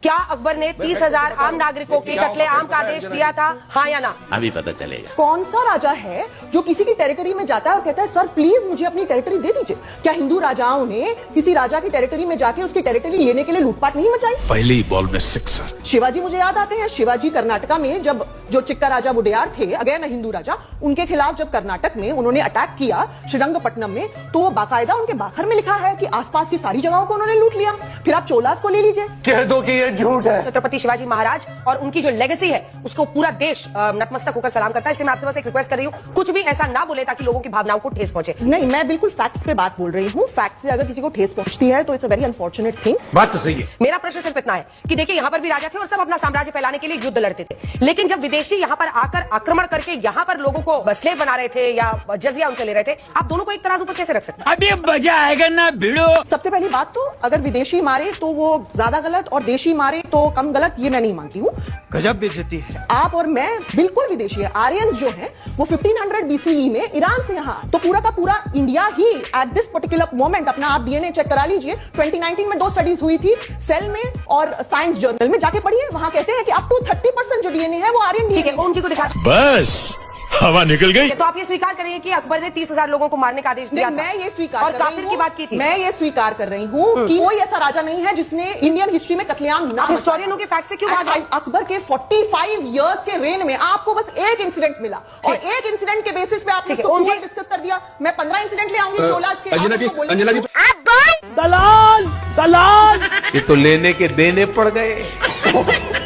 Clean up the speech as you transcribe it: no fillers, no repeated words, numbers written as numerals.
क्या अकबर ने 30,000 आम नागरिकों के कत्लेआम का आदेश दिया था, हाँ या ना? अभी पता चलेगा। कौन सा राजा है जो किसी की टेरिटरी में जाता है और कहता है सर प्लीज मुझे अपनी टेरिटरी दे दीजिए? क्या हिंदू राजाओं ने किसी राजा की टेरिटरी में जाके उसकी टेरिटरी लेने के लिए लूटपाट नहीं मचाई? पहली बॉल में सिक्सर। शिवाजी मुझे याद आते हैं। शिवाजी कर्नाटका में जब जो चिक्का राजा वुडेयार थे, अगेन हिंदू राजा, उनके खिलाफ जब कर्नाटक में उन्होंने अटैक किया श्रीरंगपट्टनम में, तो वो बाकायदा उनके बाखर में लिखा है कि आसपास की सारी जगहों को उन्होंने लूट लिया। फिर आप चोलास को ले लीजिए, कह दो कि ये झूठ है। छत्रपति शिवाजी महाराज और उनकी जो लेगेसी है उसको पूरा देश नतमस्तक होकर सलाम करता है। इसलिए मैं आपसे बस एक रिक्वेस्ट कर रही हूँ, कुछ भी ऐसा ना बोले ताकि लोगों की भावनाओं को ठेस पहुंचे। नहीं, मैं बिल्कुल फैक्ट्स पे बात बोल रही हूँ। फैक्ट से अगर किसी को ठेस पहुंचती है तो it's a very unfortunate thing. बात तो सही है। मेरा प्रश्न सिर्फ इतना है कि देखिए यहाँ पर भी राजा थे और सब अपना साम्राज्य फैलाने के लिए युद्ध लड़ते थे, लेकिन जब विदेशी यहाँ पर आकर आक्रमण करके यहाँ पर लोगों को स्लेव बना रहे थे या जजिया उनसे ले रहे थे, आप दोनों को एक तराजू पर कैसे रख सकते हैं? अभी मजा आएगा ना भिड़ो। सबसे पहली बात तो अगर विदेशी मारे तो वो ज्यादा गलत और देशी मारे तो कम गलत, ये मैं नहीं मानती हूँ। गजब बेइज्जती है। आप और मैं बिल्कुल विदेशी है। आर्यंस जो है वो 1500 BCE में ईरान से यहाँ, तो पूरा का पूरा India he at this particular moment, अपना आप डीएनए चेक करा लीजिए। 2019 में 2 स्टडीज हुई थी, सेल में और साइंस जर्नल में, जाके पढ़िए। वहां कहते हैं कि अप टू 30% जो डीएनए है वो आर्यन ठीक है, डीएनए। ओम जी को दिखा। बस हवा निकल गई। तो आप ये स्वीकार करेंगे कि अकबर ने 30,000 लोगों को मारने का आदेश दिया था? मैं ये स्वीकार और कर रही काफिर हूं, की बात की थी। मैं ये स्वीकार कर रही हूँ कि कोई ऐसा राजा नहीं है जिसने इंडियन हिस्ट्री में कत्लेआम ना। हिस्टोरियनों के फैक्ट से क्यों भाग रहे हैं? अकबर के 45 इयर्स के रेन में आपको बस एक इंसिडेंट मिला और एक इंसिडेंट के बेसिस पे आपने डिस्कस कर दिया। मैं 15 इंसिडेंट ले आऊंगी चोलास के। अंजना जी दलाल दलाल। ये तो लेने के देने पड़ गए।